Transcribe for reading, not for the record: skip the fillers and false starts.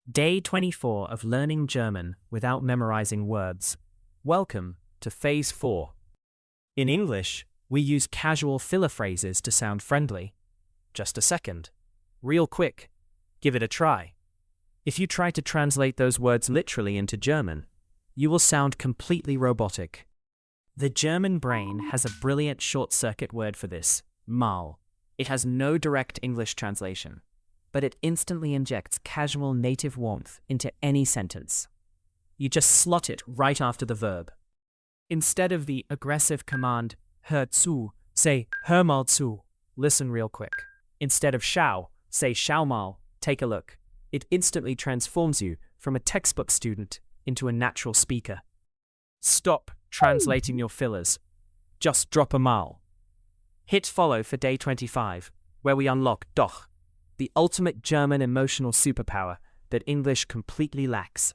Day 24 of learning German without memorizing words. Welcome to Phase 4. In English, we use casual filler phrases to sound friendly. Just a second. Real quick. Give it a try. If you try to translate those words literally into German, you will sound completely robotic. The German brain has a brilliant short-circuit word for this, mal. It has no direct English translation, but it instantly injects casual native warmth into any sentence. You just slot it right after the verb. Instead of the aggressive command, hör zu, say hör mal zu, listen real quick. Instead of schau, say schau mal, take a look. It instantly transforms you from a textbook student into a natural speaker. Stop translating your fillers. Just drop a mal. Hit follow for day 25, where we unlock doch, the ultimate German emotional superpower that English completely lacks.